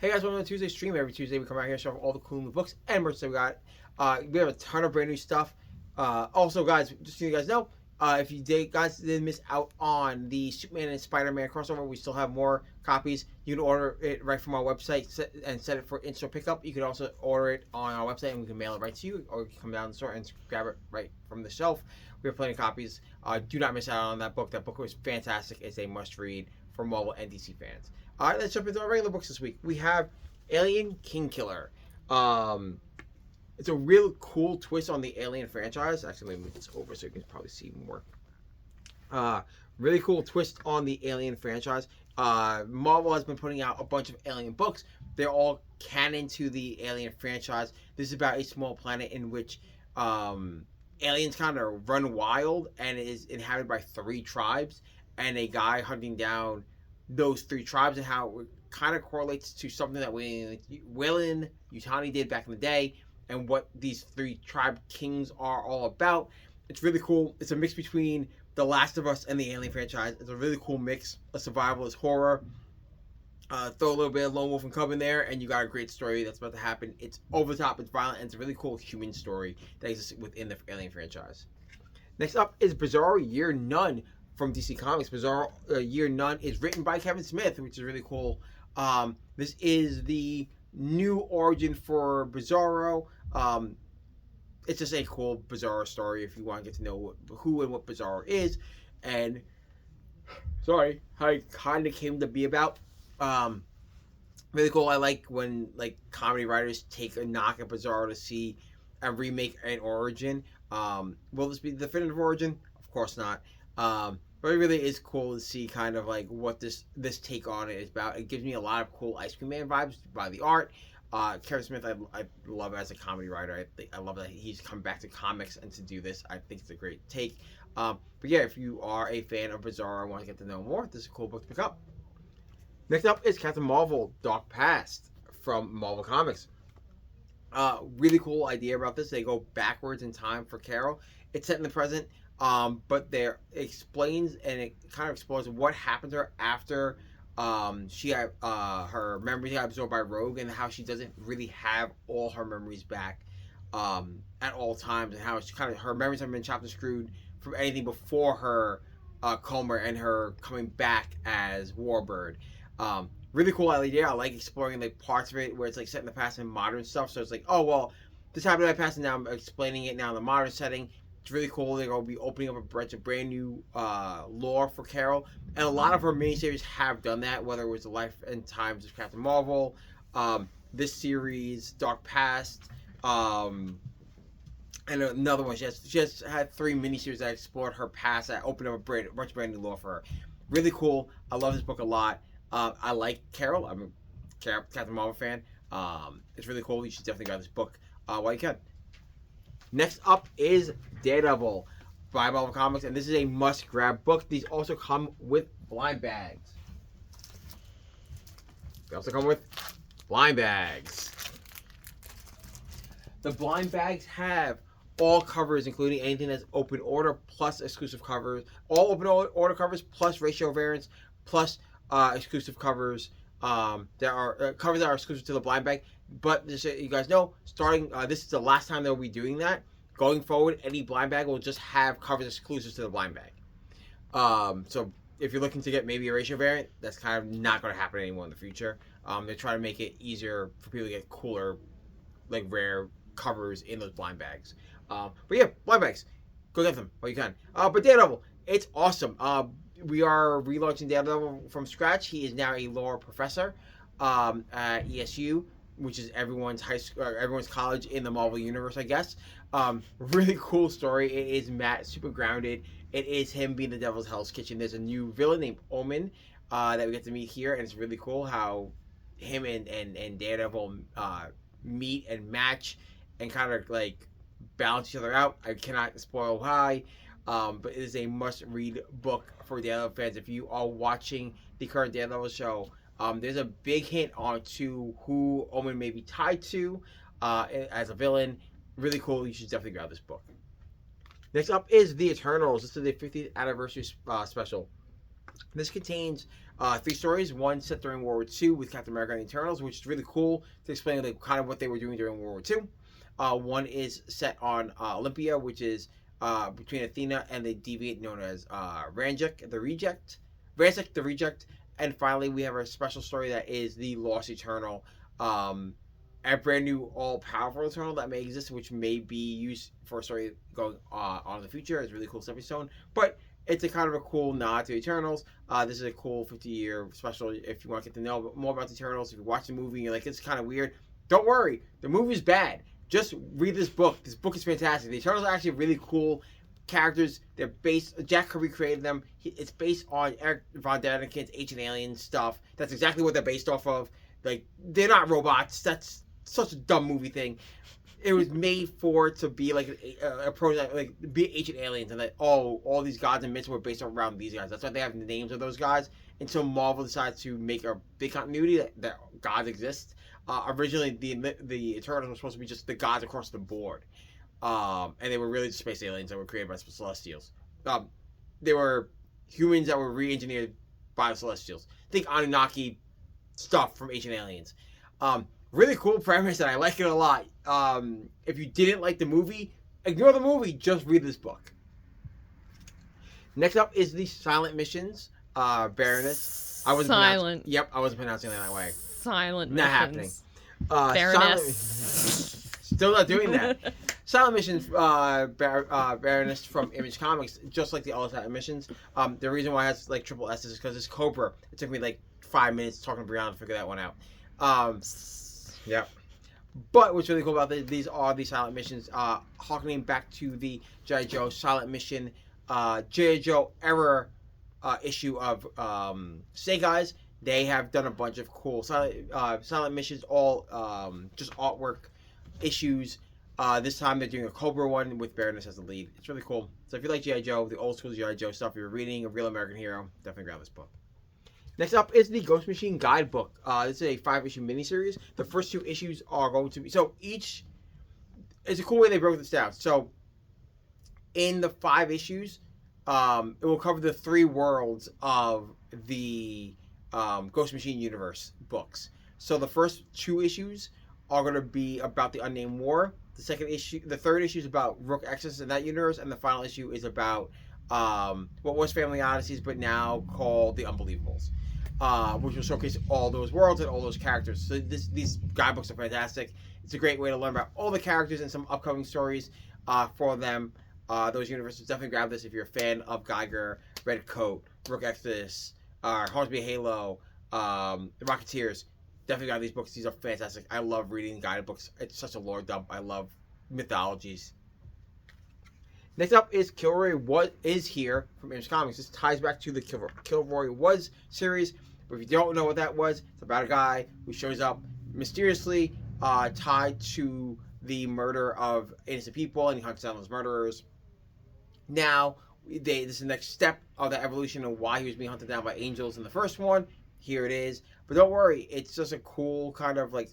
Hey guys, welcome to Tuesday stream. Every Tuesday we come out here and show off all the cool new books and merch that we got. We have a ton of brand new stuff. Also, guys, just so you guys know, if you guys didn't miss out on the Superman and Spider-Man crossover, we still have more copies. You can order it right from our website and set it for in-store pickup. You can also order it on our website and we can mail it right to you, or you can come down to the store and grab it right from the shelf. We have plenty of copies. Do not miss out on that book. That book was fantastic. It's a must-read for Marvel and DC fans. All right, let's jump into our regular books this week. We have Alien Kingkiller. It's a real cool twist on the Alien franchise. Actually, let me move this over so you can probably see more. Really cool twist on the Alien franchise. Marvel has been putting out a bunch of Alien books. They're all canon to the Alien franchise. This is about a small planet in which aliens kind of run wild and it is inhabited by 3 tribes, and a guy hunting down those 3 tribes, and how it kind of correlates to something that Weyland Yutani did back in the day, and what these 3 tribe kings are all about. It's really cool. It's a mix between The Last of Us and the Alien franchise. It's a really cool mix of survivalist horror. Throw a little bit of Lone Wolf and Cub in there, and you got a great story that's about to happen. It's over the top, it's violent, and it's a really cool human story that exists within the Alien franchise. Next up is Bizarro Year None from DC Comics. Bizarro Year None is written by Kevin Smith, which is really cool. This is the new origin for Bizarro. It's just a cool Bizarro story if you want to get to know who and what Bizarro is, and how it kind of came to be about. Really cool. I like when comedy writers take a knock at Bizarro to see and remake an origin. Will this be the definitive origin? Of course not. But it really is cool to see kind of what this take on it is about. It gives me a lot of cool Ice Cream Man vibes by the art. Kevin Smith, I love as a comedy writer. I love that he's come back to comics and to do this. I think it's a great take. But yeah, if you are a fan of Bizarro and want to get to know more, this is a cool book to pick up. Next up is Captain Marvel, Dark Past from Marvel Comics. Really cool idea about this. They go backwards in time for Carol. It's set in the present, but there explains and it kind of explores what happened to her after she got her memories got absorbed by Rogue, and how she doesn't really have all her memories back at all times, and how she her memories have been chopped and screwed from anything before her coma and her coming back as Warbird. Really cool idea. I like exploring parts of it where it's set in the past and modern stuff. So it's oh well, this happened in my past and now I'm explaining it now in the modern setting. It's really cool. They're going to be opening up a bunch of brand new lore for Carol, and a lot of her miniseries have done that. Whether it was the Life and Times of Captain Marvel, this series, Dark Past, and another one. She has had 3 miniseries that explored her past that opened up a bunch of brand new lore for her. Really cool. I love this book a lot. I like Carol. I'm a Captain Marvel fan. It's really cool. You should definitely grab this book while you can. Next up is Daredevil by Marvel Comics, and this is a must-grab book. These also come with blind bags. The blind bags have all covers, including anything that's open order plus exclusive covers. All open order covers plus ratio variants plus exclusive covers that are covers that are exclusive to the blind bag. But just so you guys know, starting this is the last time they'll be doing that. Going forward, any blind bag will just have covers exclusive to the blind bag. So if you're looking to get maybe a ratio variant, that's kind of not going to happen anymore in the future. They're trying to make it easier for people to get cooler, rare covers in those blind bags. But yeah, blind bags, go get them while you can. But Daredevil, it's awesome. We are relaunching Daredevil from scratch. He is now a lore professor at ESU, which is everyone's high school, everyone's college in the Marvel universe, I guess. Really cool story. It is Matt, super grounded. It is him being the Devil's Hell's Kitchen. There's a new villain named Omen that we get to meet here, and it's really cool how him and Daredevil meet and match and kind of balance each other out. I cannot spoil why, but it is a must-read book for Daredevil fans. If you are watching the current Daredevil show, there's a big hint onto who Omen may be tied to as a villain. Really cool. You should definitely grab this book. Next up is The Eternals. This is the 50th anniversary special. This contains 3 stories. One set during World War II with Captain America and the Eternals, which is really cool to explain like, kind of what they were doing during World War II. One is set on Olympia, which is between Athena and the deviant known as Ranjak the Reject. Ranjak the Reject. And finally, we have a special story that is the Lost Eternal. A brand new all-powerful Eternal that may exist, which may be used for a story going on in the future. It's a really cool stepping stone. But it's a kind of a cool nod to Eternals. This is a cool 50-year special if you want to get to know more about the Eternals. If you watch the movie and you're like, it's kind of weird, don't worry. The movie's bad. Just read this book. This book is fantastic. The Eternals are actually really cool characters. They're based... Jack Kirby created them. It's based on Eric Von Daniken's Ancient Aliens stuff. That's exactly what they're based off of. Like, they're not robots. That's such a dumb movie thing. It was made for it to be like a project, like be ancient aliens, and that all these gods and myths were based around these guys. That's why they have the names of those guys. Until Marvel decides to make a big continuity that gods exist. Originally, the Eternals were supposed to be just the gods across the board, and they were really just space aliens that were created by Celestials. They were humans that were re-engineered by the Celestials. Think Anunnaki stuff from Ancient Aliens. Really cool premise, and I like it a lot. If you didn't like the movie, ignore the movie. Just read this book. Next up is the Sssilent missions. Baroness. I wasn't Silent. Yep, I wasn't pronouncing it that way. Silent Not missions. happening. Baroness. Still not doing that. Sssilent missions, Baroness from Image Comics, just like the other Sssilent missions. The reason why it has like triple S is because it's Cobra. It took me like 5 minutes talking to Brianna to figure that one out. Yep. But what's really cool about these are the Sssilent missions, harkening back to the G.I. Joe Sssilent mission, G.I. Joe era issue of Snake Eyes. They have done a bunch of cool Sssilent missions, all just artwork issues. This time they're doing a Cobra one with Baroness as the lead. It's really cool. So if you like G.I. Joe, the old school G.I. Joe stuff, you're reading a real American hero, definitely grab this book. Next up is the Ghost Machine Guidebook. This is a 5-issue miniseries. The first 2 issues are going to be... So each... It's a cool way they broke this down. So in the 5 issues, it will cover the 3 worlds of the Ghost Machine universe books. So the first 2 issues are going to be about the Unnamed War. The third issue is about Rook Exodus in that universe, and the final issue is about what was Family Odysseys, but now called The Unbelievables, which will showcase all those worlds and all those characters. So these guidebooks are fantastic. It's a great way to learn about all the characters and some upcoming stories for them. Those universes. Definitely grab this if you're a fan of Geiger, Red Coat, Rook Exodus, Hornsby Halo, Rocketeers. Definitely grab these books. These are fantastic. I love reading guidebooks. It's such a lore dump. I love mythologies. Next up is Kilroy is here from Image Comics. This ties back to the Kilroy Was series. But if you don't know what that was, it's about a guy who shows up mysteriously tied to the murder of innocent people, and he hunts down those murderers. Now, this is the next step of the evolution of why he was being hunted down by angels in the first one. Here it is. But don't worry, it's just a cool kind of like...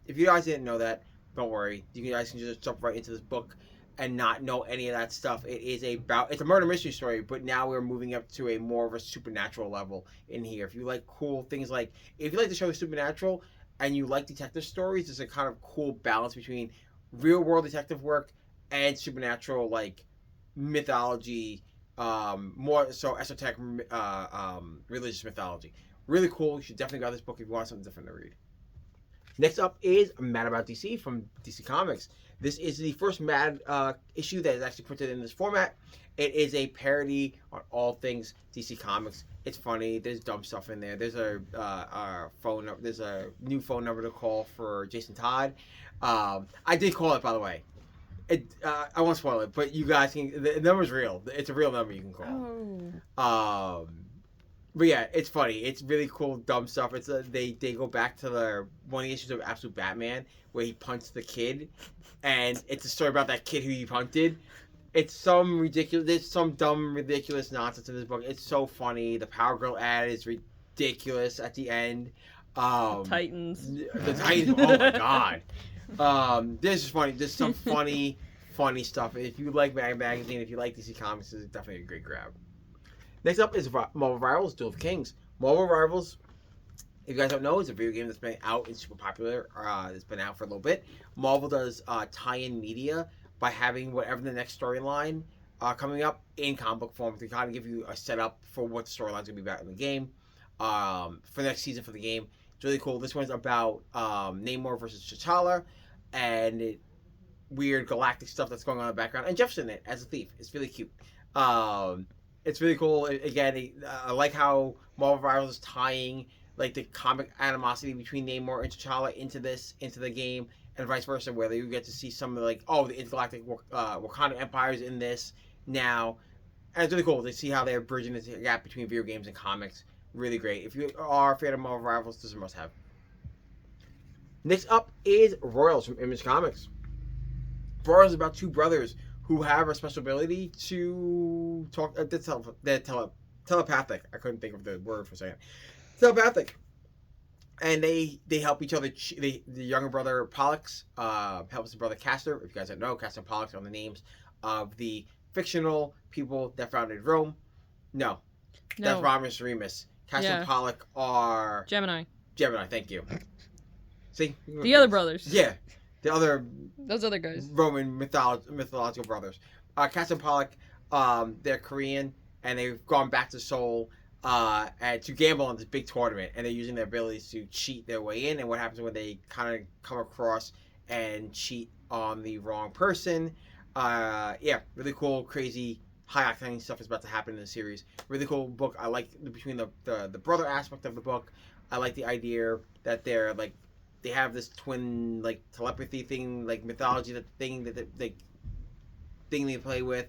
If you guys didn't know that, don't worry. You guys can just jump right into this book and not know any of that stuff. It's a murder mystery story, but now we're moving up to a more of a supernatural level in here. If you like cool things like... If you like the show Supernatural and you like detective stories, there's a kind of cool balance between real-world detective work and supernatural, like, mythology, more so esoteric religious mythology. Really cool. You should definitely grab this book if you want something different to read. Next up is Mad About DC from DC Comics. This is the first Mad issue that is actually printed in this format. It is a parody on all things DC Comics. It's funny. There's dumb stuff in there. There's a new phone number to call for Jason Todd. I did call it, by the way. I won't spoil it, but you guys can. The number's real. It's a real number you can call. But yeah, it's funny. It's really cool, dumb stuff. It's they go back to one of the issues of Absolute Batman where he punts the kid, and it's a story about that kid who he punted. It's some ridiculous. There's some dumb, ridiculous nonsense in this book. It's so funny. The Power Girl ad is ridiculous at the end. The Titans. The Titans. Oh my god. This is funny. There's some funny stuff. If you like Mag Magazine, if you like DC Comics, this is definitely a great grab. Next up is Marvel Rivals: Duel of Kings. Marvel Rivals, if you guys don't know, is a video game that's been out and super popular. It's been out for a little bit. Marvel does tie-in media by having whatever the next storyline coming up in comic book form to kind of give you a setup for what the storyline's going to be about in the game for the next season for the game. It's really cool. This one's about Namor versus T'Challa and weird galactic stuff that's going on in the background. And Jeff's in it as a thief. It's really cute. It's really cool. Again, I like how Marvel Rivals is tying like the comic animosity between Namor and T'Challa into the game, and vice versa, where you get to see some of the, like, the intergalactic Wakanda empires in this now, and it's really cool to see how they're bridging the gap between video games and comics. Really great. If you are a fan of Marvel Rivals, this is a must-have. Next up is Royals from Image Comics. Royals is about two brothers who have a special ability to talk. They're telepathic. I couldn't think of the word for a second. Telepathic, and they help each other. The younger brother Pollux helps his brother Castor. If you guys don't know, Castor and Pollux are the names of the fictional people that founded Rome. No. That's Romulus and Remus. Castor and Pollux are Gemini. Thank you. See, the other brothers. Yeah, those other guys. Roman mythological brothers. Castor and Pollux, they're Korean, and they've gone back to Seoul. And to gamble on this big tournament, and they're using their abilities to cheat their way in. And what happens when they kind of come across and cheat on the wrong person? Really cool, crazy, high octane stuff is about to happen in the series. Really cool book. I like between the brother aspect of the book. I like the idea that they're like they have this twin like telepathy thing, like mythology thing they play with.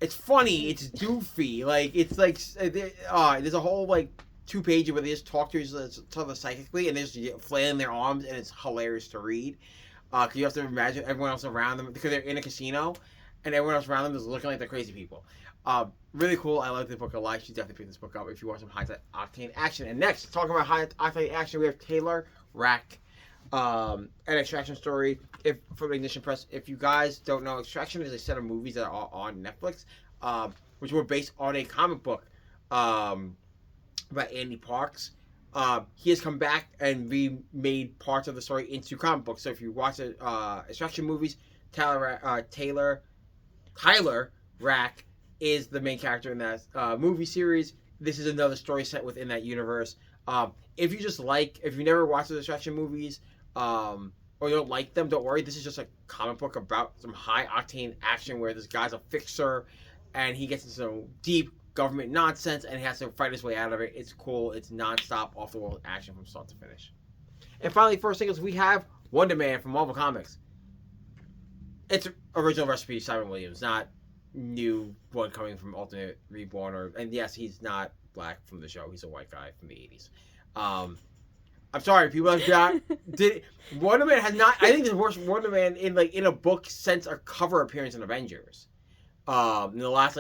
It's funny. It's goofy. Like it's like there's a whole like 2 pages where they just talk to each other psychically, and they're just flailing their arms, and it's hilarious to read. Cause you have to imagine everyone else around them because they're in a casino, and everyone else around them is looking like they're crazy people. Really cool. I like the book a lot. You should definitely pick this book up if you want some high octane action. And next, talking about high octane action, we have Taylor Rake. An Extraction story from Ignition Press. If you guys don't know, Extraction is a set of movies that are on Netflix, which were based on a comic book by Andy Parks. He has come back and remade parts of the story into comic books. So if you watch the Extraction movies, Tyler Rake is the main character in that movie series. This is another story set within that universe. If you never watched the Extraction movies, or you don't like them, don't worry. This is just a comic book about some high octane action where this guy's a fixer and he gets into some deep government nonsense and he has to fight his way out of it. It's cool. It's non-stop, off-the-wall action from start to finish. And finally, first singles, we have Wonder Man from Marvel Comics. It's original recipe, Simon Williams, not new one coming from Alternate Reborn. And yes, he's not black from the show. He's a white guy from the 80s. I'm sorry, people have not. Wonder Man has not. I think the worst Wonder Man in a book since a cover appearance in Avengers, in the last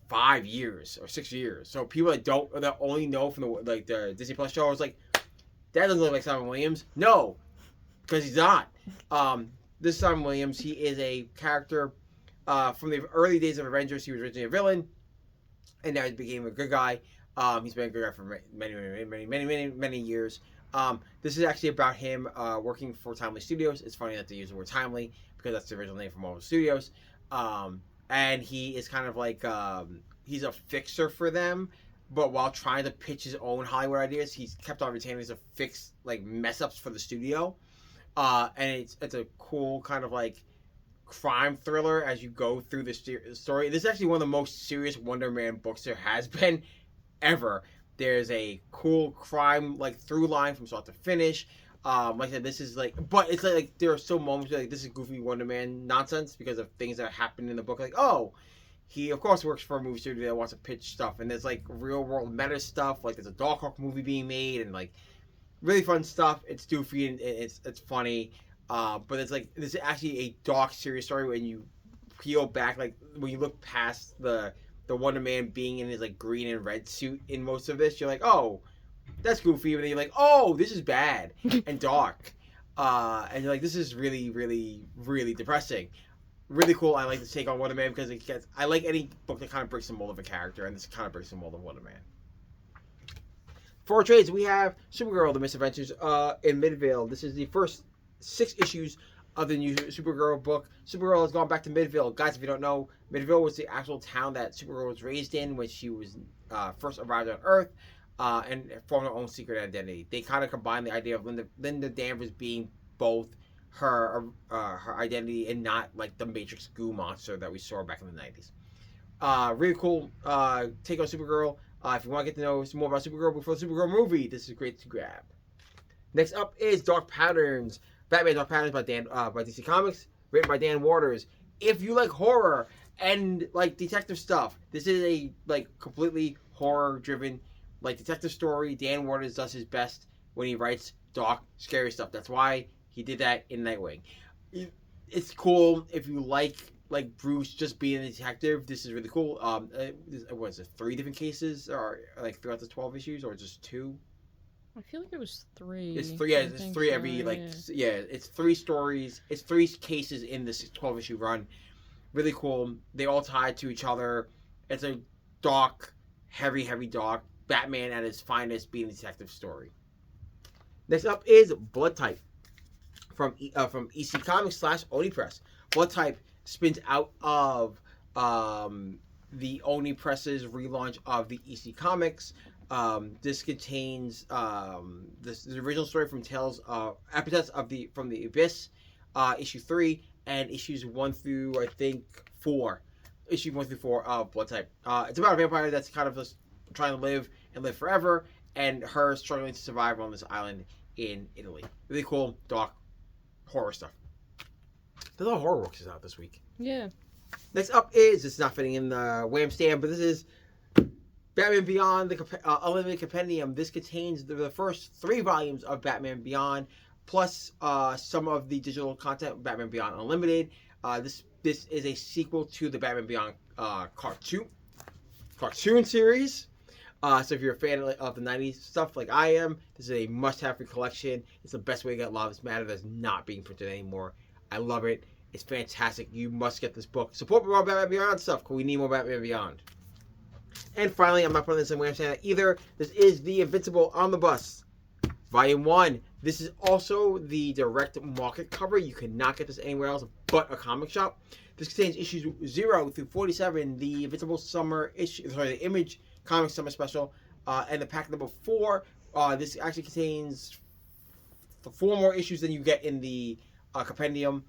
5 years or 6 years. So people that only know from the Disney Plus show was like, that doesn't look like Simon Williams. No, because he's not. This is Simon Williams. He is a character from the early days of Avengers. He was originally a villain, and now he became a good guy. He's been a good guy for many years. This is actually about him working for Timely Studios. It's funny that they use the word Timely because that's the original name for Marvel Studios. And he is kind of he's a fixer for them, but while trying to pitch his own Hollywood ideas, he's kept on retaining to fix mess ups for the studio. And it's a cool kind of crime thriller as you go through the story. This is actually one of the most serious Wonder Man books there has been ever. There's a cool crime through line from start to finish. Like I said, this is but it's there are still moments where this is goofy Wonder Man nonsense because of things that happen in the book. He of course works for a movie studio that wants to pitch stuff, and there's real world meta stuff. There's a Darkhawk movie being made, and really fun stuff. It's goofy and it's funny. But it's this is actually a dark, serious story when you peel back, when you look past the Wonder Man being in his green and red suit in most of this, you're oh, that's goofy, and then you're oh, this is bad and dark, and you're this is really, really, really depressing. Really cool. I like to take on Wonder Man because I like any book that kind of breaks the mold of a character, and this kind of breaks the mold of Wonder Man. For our trades, we have Supergirl: The Misadventures in Midvale. This is the first 6 issues of the new Supergirl book. Supergirl has gone back to Midvale. Guys, if you don't know, Midvale was the actual town that Supergirl was raised in when she was first arrived on Earth, and formed her own secret identity. They kind of combined the idea of Linda Danvers being both her identity and not like the Matrix goo monster that we saw back in the 90s. Really cool take on Supergirl. If you want to get to know some more about Supergirl before the Supergirl movie, this is great to grab. Next up is Dark Patterns. Batman Dark Patterns by DC Comics, written by Dan Waters. If you like horror and like detective stuff, this is a like completely horror-driven like detective story. Dan Waters does his best when he writes dark, scary stuff. That's why he did that in Nightwing. It's cool if you like Bruce just being a detective. This is really cool. What is it? 3 different cases, or like throughout the 12 issues, or just 2? I feel like it was 3. It's 3. Yeah, it's 3 every It's 3 stories. It's 3 cases in this 12-issue run. Really cool. They all tie to each other. It's a dark, heavy dark Batman at his finest being a detective story. Next up is Blood Type from EC Comics / Oni Press. Blood Type spins out of the Oni Press's relaunch of the EC Comics. This contains the original story from Tales of Epithets from the Abyss, issue 3, and issues 1 through I think 4. Issue 1 through 4 of Blood Type. It's about a vampire that's kind of just trying to live forever, and her struggling to survive on this island in Italy. Really cool, dark horror stuff. There's a lot of horror books out this week. Yeah. Next up is, it's not fitting in the Wham stand, but this is Batman Beyond, the Unlimited Compendium. This contains the first 3 volumes of Batman Beyond, plus some of the digital content, Batman Beyond Unlimited. This is a sequel to the Batman Beyond cartoon series. So if you're a fan of the 90s stuff like I am, this is a must-have for collection. It's the best way to get Lives Matter that's not being printed anymore. I love it. It's fantastic. You must get this book. Support more Batman Beyond stuff, because we need more Batman Beyond. And finally, I'm not putting this in Wham stand either. This is the Invincible Omnibus, Volume 1. This is also the direct market cover. You cannot get this anywhere else but a comic shop. This contains issues 0 through 47, the Invincible Summer issue, the Image Comics Summer Special, and the pack number 4. This actually contains 4 more issues than you get in the compendium.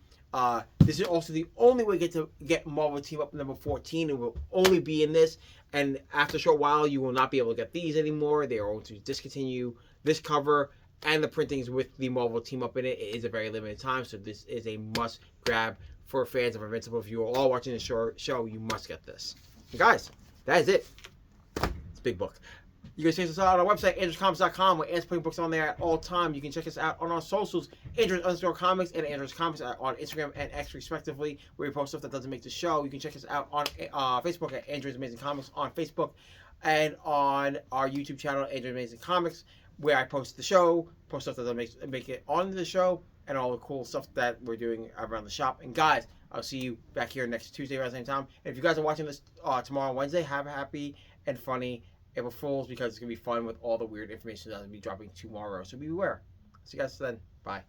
This is also the only way to get Marvel Team Up number 14. It will only be in this, and after a short while, you will not be able to get these anymore. They are going to discontinue this cover and the printings with the Marvel Team Up in it. It is a very limited time, so this is a must grab for fans of Invincible. If you are all watching the show, you must get this. And guys, that is it. It's a big book. You can check us out on our website, androidscomics.com. We're putting books on there at all time. You can check us out on our socials, Androids_comics and Androids on Instagram and X respectively, where we post stuff that doesn't make the show. You can check us out on Facebook at Androids Amazing Comics on Facebook, and on our YouTube channel, Androids Amazing Comics, where I post the show, post stuff that doesn't make it on the show, and all the cool stuff that we're doing around the shop. And guys, I'll see you back here next Tuesday around the same time. And if you guys are watching this tomorrow, Wednesday, have a happy and funny April Fools, because it's going to be fun with all the weird information that will be dropping tomorrow. So be aware. See you guys then. Bye.